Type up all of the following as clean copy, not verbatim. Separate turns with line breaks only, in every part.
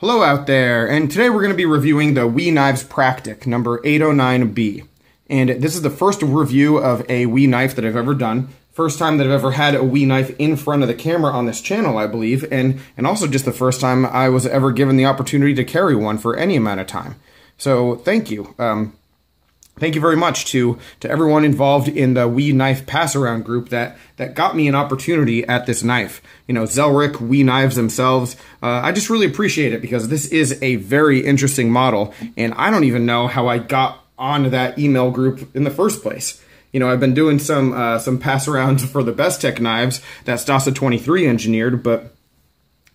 Hello out there, and today we're going to be reviewing the WE Knives Practic number 809B. And this is the first review of a WE knife that I've ever done. First time that I've ever had a WE knife in front of the camera on this channel, I believe, and also just the first time I was ever given the opportunity to carry one for any amount of time. So thank you. Thank you very much to everyone involved in the WE Knife Pass-Around group that got me an opportunity at this knife. You know, Zelric, WE Knives themselves. I just really appreciate it because this is a very interesting model, and I don't even know how I got on that email group in the first place. You know, I've been doing some pass-arounds for the Best Tech knives that Stasa 23 engineered, but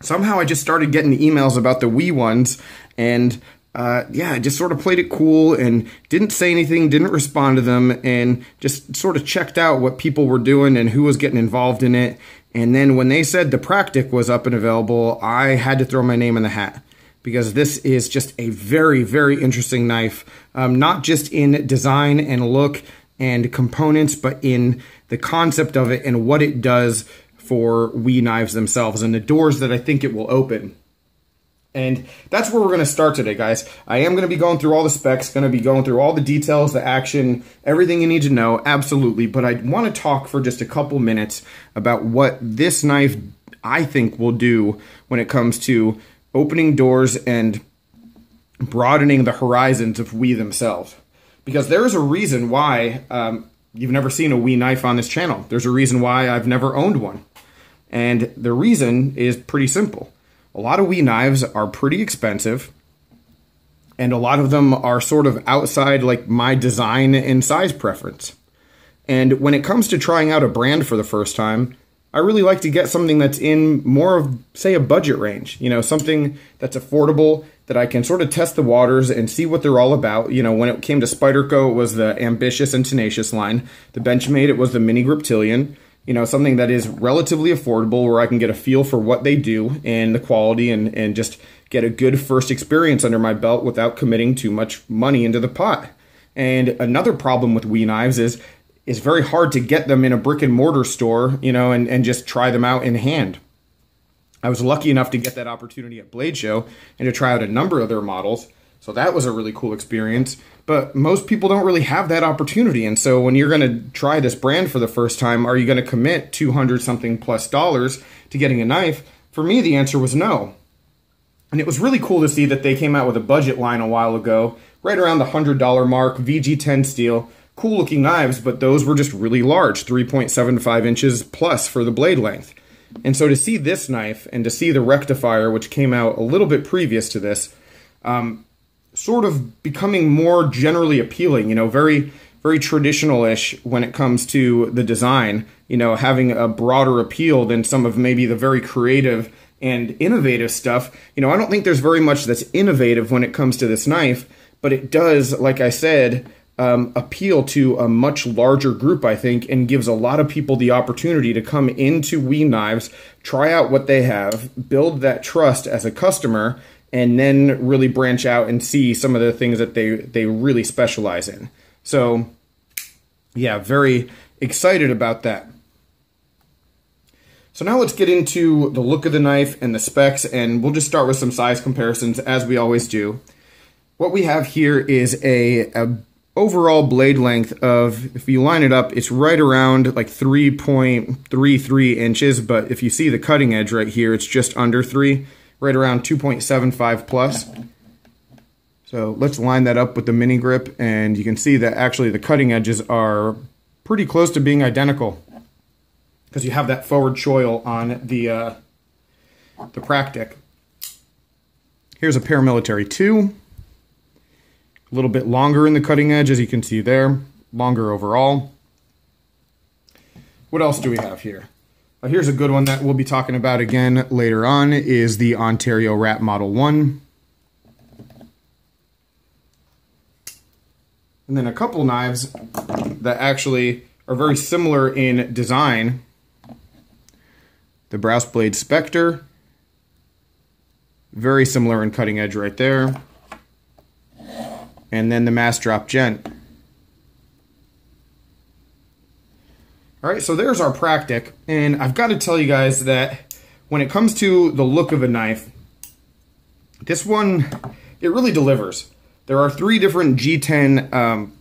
somehow I just started getting emails about the WE ones, and yeah, I just sort of played it cool and didn't say anything, didn't respond to them, and just sort of checked out what people were doing and who was getting involved in it. And then when they said the Practic was up and available, I had to throw my name in the hat because this is just a very, very interesting knife, not just in design and look and components, but in the concept of it and what it does for WE knives themselves and the doors that I think it will open. And that's where we're going to start today, guys. I am going to be going through all the specs, going to be going through all the details, the action, everything you need to know, absolutely. But I want to talk for just a couple minutes about what this knife, I think, will do when it comes to opening doors and broadening the horizons of WE themselves. Because there is a reason why you've never seen a WE knife on this channel. There's a reason why I've never owned one. And the reason is pretty simple. A lot of WE knives are pretty expensive, and a lot of them are sort of outside like my design and size preference. And when it comes to trying out a brand for the first time, I really like to get something that's in more of, say, a budget range. You know, something that's affordable, that I can sort of test the waters and see what they're all about. You know, when it came to Spyderco, it was the Ambitious and Tenacious line. The Benchmade, it was the Mini Griptilian. You know, something that is relatively affordable where I can get a feel for what they do and the quality and just get a good first experience under my belt without committing too much money into the pot. And another problem with WE knives is it's very hard to get them in a brick and mortar store, you know, and just try them out in hand. I was lucky enough to get that opportunity at Blade Show and to try out a number of their models. So that was a really cool experience. But most people don't really have that opportunity. And so when you're going to try this brand for the first time, are you going to commit $200-something plus to getting a knife? For me, the answer was no. And it was really cool to see that they came out with a budget line a while ago, right around the $100 mark, VG10 steel. Cool looking knives, but those were just really large, 3.75 inches plus for the blade length. And so to see this knife and to see the Rectifier, which came out a little bit previous to this, sort of becoming more generally appealing, you know, very, very traditional-ish when it comes to the design, you know, having a broader appeal than some of maybe the very creative and innovative stuff. You know, I don't think there's very much that's innovative when it comes to this knife, but it does, like I said, appeal to a much larger group, I think, and gives a lot of people the opportunity to come into WE knives, try out what they have, build that trust as a customer, and then really branch out and see some of the things that they really specialize in. So, yeah, very excited about that. So now let's get into the look of the knife and the specs, and we'll just start with some size comparisons, as we always do. What we have here is a overall blade length of, if you line it up, it's right around like 3.33 inches, but if you see the cutting edge right here, it's just under 3. Right around 2.75 plus. So let's line that up with the mini grip, and you can see that actually the cutting edges are pretty close to being identical because you have that forward choil on the Practic. Here's a Paramilitary 2. A little bit longer in the cutting edge, as you can see there. Longer overall. What else do we have here? Here's a good one that we'll be talking about again later on, is the Ontario Rat Model 1. And then a couple knives that actually are very similar in design. The Browse Blade Spectre. Very similar in cutting edge right there. And then the Mass Drop Gent. All right, so there's our Practic, and I've got to tell you guys that when it comes to the look of a knife, This one, it really delivers. There are 3 different G10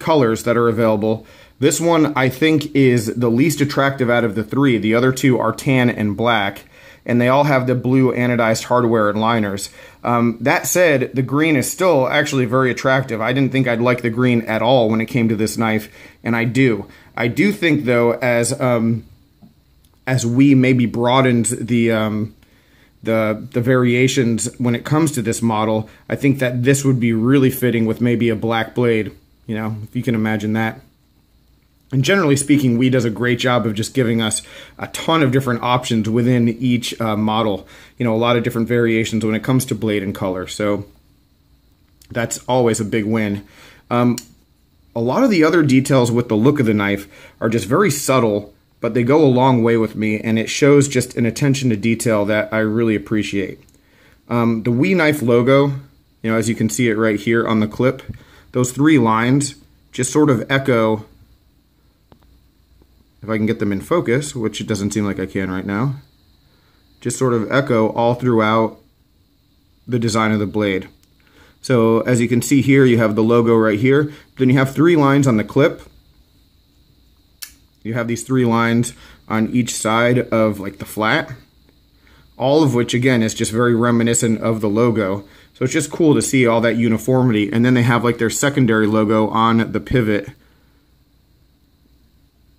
colors that are available. This one, I think, is the least attractive out of the 3. The other 2 are tan and black, and they all have the blue anodized hardware and liners. That said, the green is still actually very attractive. I didn't think I'd like the green at all when it came to this knife, and I do. I do think, though, as we maybe broadened the variations when it comes to this model, I think that this would be really fitting with maybe a black blade, you know, if you can imagine that. And generally speaking, WE does a great job of just giving us a ton of different options within each model. You know, a lot of different variations when it comes to blade and color. So that's always a big win. A lot of the other details with the look of the knife are just very subtle, but they go a long way with me, and it shows just an attention to detail that I really appreciate. The WE knife logo, you know, as you can see it right here on the clip, those 3 lines just sort of echo, if I can get them in focus, which it doesn't seem like I can right now, just sort of echo all throughout the design of the blade. So as you can see here, you have the logo right here. Then you have 3 lines on the clip. You have these 3 lines on each side of like the flat, all of which again is just very reminiscent of the logo. So it's just cool to see all that uniformity. And then they have like their secondary logo on the pivot,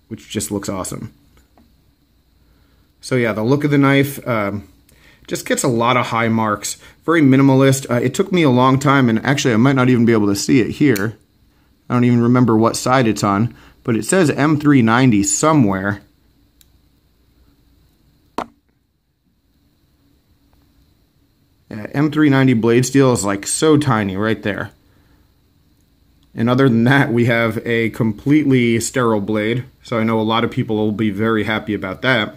which just looks awesome. So yeah, the look of the knife just gets a lot of high marks. Very minimalist. It took me a long time, and actually I might not even be able to see it here. I don't even remember what side it's on, but it says M390 somewhere. Yeah, M390 blade steel is like so tiny right there. And other than that, we have a completely sterile blade, so I know a lot of people will be very happy about that.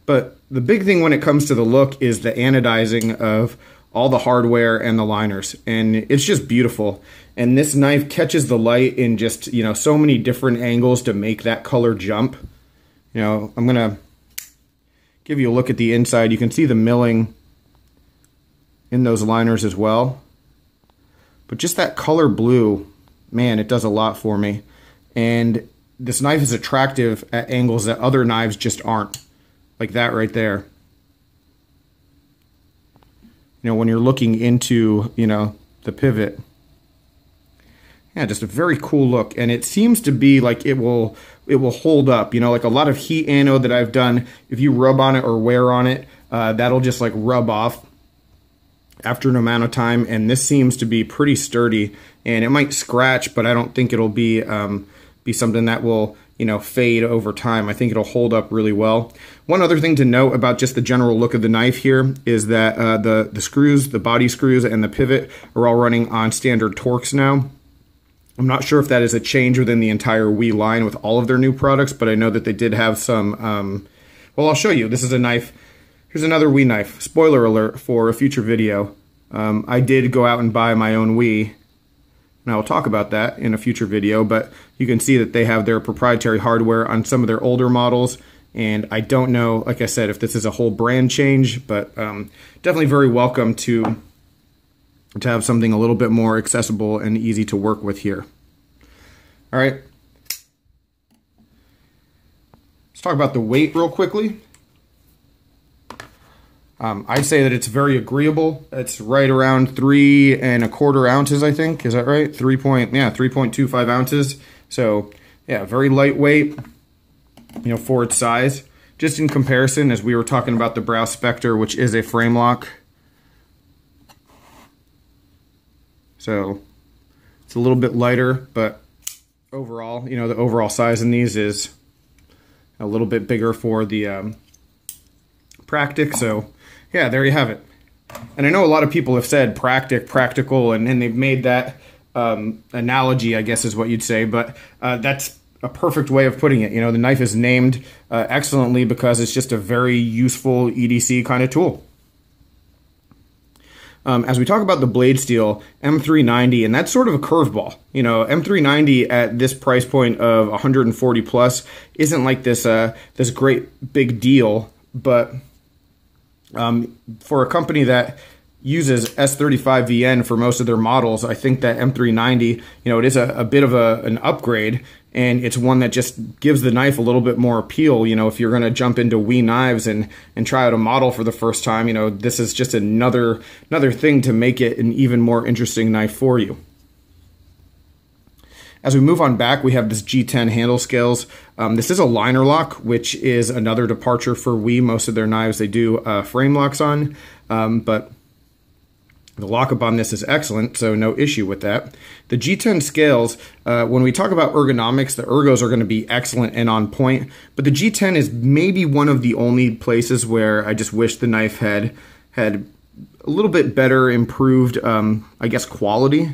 But the big thing when it comes to the look is the anodizing of all the hardware and the liners, and it's just beautiful. And this knife catches the light in just, you know, so many different angles to make that color jump. You know, I'm gonna give you a look at the inside. You can see the milling in those liners as well. But just that color blue, man, it does a lot for me. And this knife is attractive at angles that other knives just aren't. Like that right there. You know, when you're looking into, you know, the pivot. Yeah, just a very cool look. And it seems to be like it will hold up. You know, like a lot of heat anode that I've done, if you rub on it or wear on it, that'll just like rub off after an amount of time, and this seems to be pretty sturdy, and it might scratch, but I don't think it'll be something that will, you know, fade over time. I think it'll hold up really well. One other thing to note about just the general look of the knife here is that the screws, the body screws and the pivot are all running on standard Torx now. I'm not sure if that is a change within the entire WE line with all of their new products, but I know that they did have some, well, I'll show you. This is a knife. Here's another WE knife. Spoiler alert for a future video. I did go out and buy my own WE, and I will talk about that in a future video, but you can see that they have their proprietary hardware on some of their older models, and I don't know, like I said, if this is a whole brand change, but definitely very welcome to have something a little bit more accessible and easy to work with here. All right. Let's talk about the weight real quickly. I'd say that it's very agreeable. It's right around 3 1/4 ounces, I think. Is that right? 3.25 ounces. So yeah, very lightweight, you know, for its size. Just in comparison, as we were talking about the Brow Spectre, which is a frame lock. So it's a little bit lighter, but overall, you know, the overall size in these is a little bit bigger for the Practic. So yeah, there you have it. And I know a lot of people have said Practic, practical, and they've made that analogy, I guess is what you'd say, but that's a perfect way of putting it. You know, the knife is named excellently because it's just a very useful EDC kind of tool. As we talk about the blade steel, M390, and that's sort of a curveball. You know, M390 at this price point of 140 plus isn't like this this great big deal, but For a company that uses S35VN for most of their models, I think that M390, it is a bit of an upgrade, and it's one that just gives the knife a little bit more appeal. If you're going to jump into WE knives and try out a model for the first time, this is just another thing to make it an even more interesting knife for you. As we move on back, we have this G10 Handle Scales. This is a liner lock, which is another departure for WE. Most of their knives they do frame locks on, but the lockup on this is excellent, so no issue with that. The G10 scales, when we talk about ergonomics, the ergos are going to be excellent and on point, but the G10 is maybe one of the only places where I just wish the knife had a little bit better improved, I guess, quality,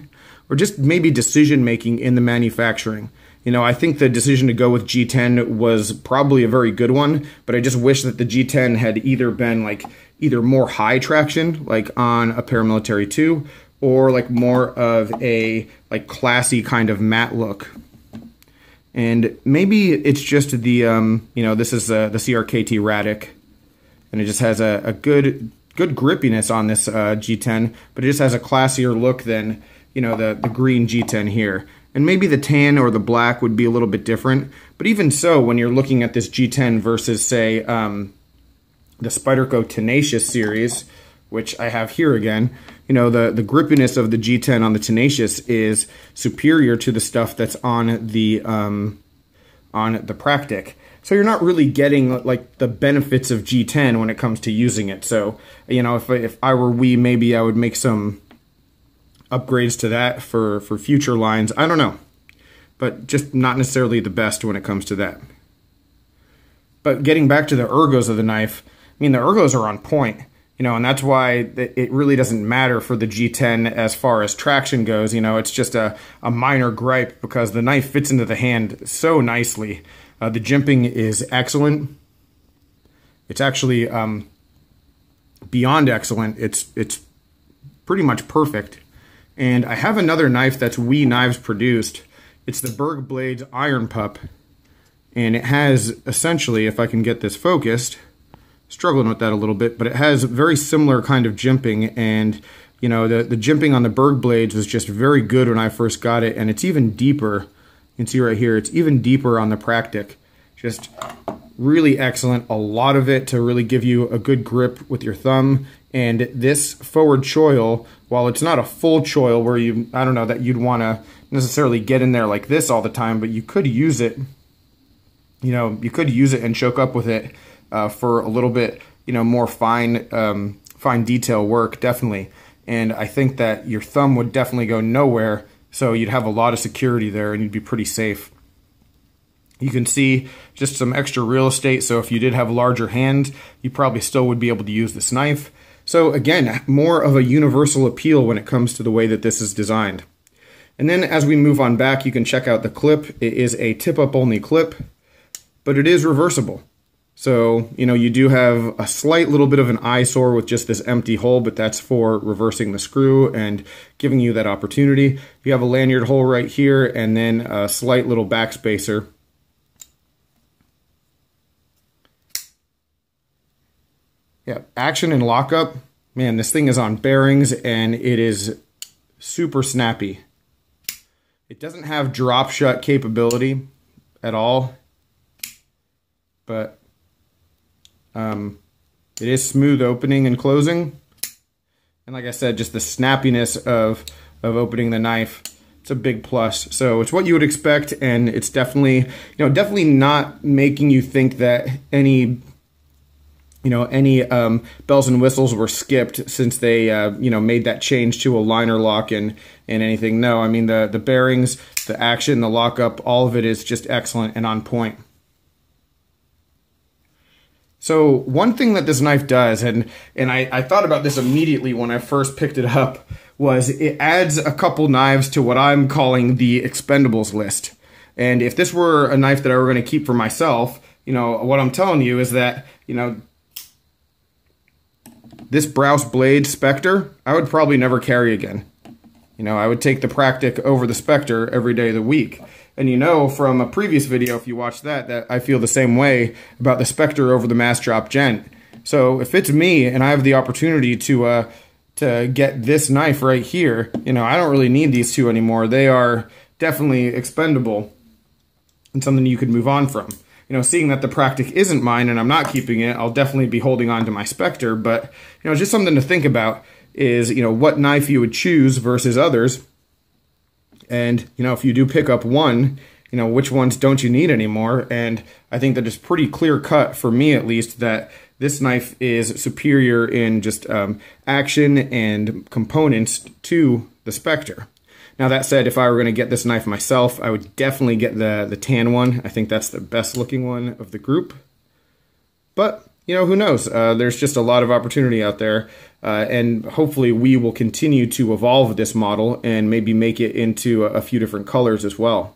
or just maybe decision-making in the manufacturing. I think the decision to go with G10 was probably a very good one, but I just wish that the G10 had either been either more high traction, like on a Paramilitary 2, or more of a classy kind of matte look. And maybe it's just the, this is the CRKT Radic, and it just has a good grippiness on this G10, but it just has a classier look than, the green G10 here. And maybe the tan or the black would be a little bit different. But even so, when you're looking at this G10 versus, say, the Spyderco Tenacious series, which I have here again, the grippiness of the G10 on the Tenacious is superior to the stuff that's on the Practic. So you're not really getting the benefits of G10 when it comes to using it. So, if I were WE, maybe I would make some upgrades to that for future lines. I don't know, but just not necessarily the best when it comes to that. But getting back to the ergos of the knife, the ergos are on point, and that's why it really doesn't matter for the G10 as far as traction goes. It's just a minor gripe because the knife fits into the hand so nicely. The jimping is excellent. It's actually beyond excellent. It's pretty much perfect. And I have another knife that's WE Knives produced. It's the Berg Blades Iron Pup. And it has essentially, if I can get this focused, struggling with that a little bit, but it has very similar kind of jimping. And, the jimping on the Berg Blades was just very good when I first got it. And it's even deeper. You can see right here, it's even deeper on the Practic. Just really excellent. A lot of it to really give you a good grip with your thumb. And this forward choil, while it's not a full choil where that you'd want to necessarily get in there like this all the time, but you could use it, you could use it and choke up with it for a little bit, more fine detail work, definitely. And I think that your thumb would definitely go nowhere, so you'd have a lot of security there and you'd be pretty safe. You can see just some extra real estate, so if you did have larger hands, you probably still would be able to use this knife. So again, more of a universal appeal when it comes to the way that this is designed. And then as we move on back, you can check out the clip. It is a tip-up only clip, but it is reversible. So, you do have a slight little bit of an eyesore with just this empty hole, but that's for reversing the screw and giving you that opportunity. You have a lanyard hole right here and then a slight little backspacer. Yeah, action and lockup. Man, this thing is on bearings and it is super snappy. It doesn't have drop shut capability at all, but it is smooth opening and closing. And like I said, just the snappiness of opening the knife, it's a big plus. So it's what you would expect, and it's definitely, definitely not making you think that any bells and whistles were skipped since they, made that change to a liner lock and anything. No, I mean, the bearings, the action, the lockup, all of it is just excellent and on point. So one thing that this knife does, and I thought about this immediately when I first picked it up, was it adds a couple knives to what I'm calling the expendables list. And if this were a knife that I were going to keep for myself, what I'm telling you is that, this Browse Blade Spectre, I would probably never carry again. I would take the Practic over the Spectre every day of the week. And from a previous video, if you watched that I feel the same way about the Spectre over the Mass Drop Gent. So if it's me and I have the opportunity to get this knife right here, you know, I don't really need these two anymore. They are definitely expendable and something you could move on from. You know, seeing that the Practic isn't mine and I'm not keeping it, I'll definitely be holding on to my Spectre. But, you know, just something to think about is, you know, what knife you would choose versus others. And, you know, if you do pick up one, you know, which ones don't you need anymore? And I think that it's pretty clear cut, for me at least, that this knife is superior in just action and components to the Spectre. Now that said, if I were going to get this knife myself, I would definitely get the tan one. I think that's the best looking one of the group. But, you know, who knows? There's just a lot of opportunity out there. And hopefully we will continue to evolve this model and maybe make it into a few different colors as well.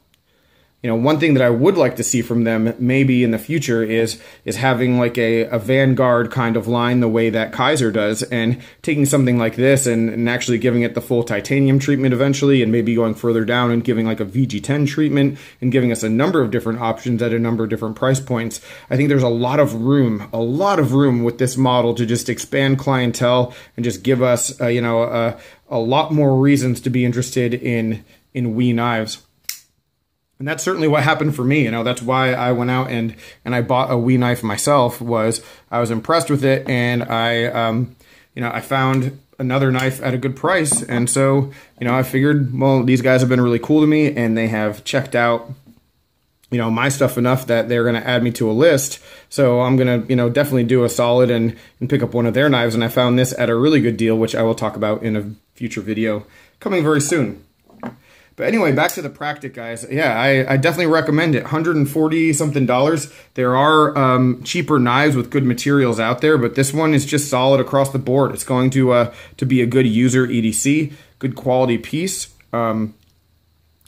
You know, one thing that I would like to see from them maybe in the future is having like a Vanguard kind of line the way that Kaiser does, and taking something like this and actually giving it the full titanium treatment eventually, and maybe going further down and giving like a VG10 treatment and giving us a number of different options at a number of different price points. I think there's a lot of room with this model to just expand clientele and just give us, you know, a lot more reasons to be interested in WE knives. And that's certainly what happened for me. You know, that's why I went out and I bought a WE knife myself. Was I was impressed with it, and you know, I found another knife at a good price. And so, you know, I figured, well, these guys have been really cool to me, and they have checked out, you know, my stuff enough that they're going to add me to a list. So I'm going to, you know, definitely do a solid and pick up one of their knives. And I found this at a really good deal, which I will talk about in a future video coming very soon. But anyway, back to the Practic, guys. Yeah, I definitely recommend it. $140 something. There are cheaper knives with good materials out there, but this one is just solid across the board. It's going to be a good user EDC, good quality piece.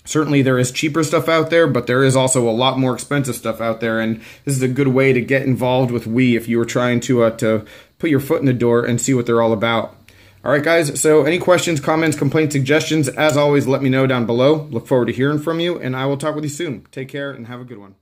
Certainly there is cheaper stuff out there, but there is also a lot more expensive stuff out there, and this is a good way to get involved with WE if you were trying to put your foot in the door and see what they're all about. All right, guys, so any questions, comments, complaints, suggestions, as always, let me know down below. Look forward to hearing from you, and I will talk with you soon. Take care and have a good one.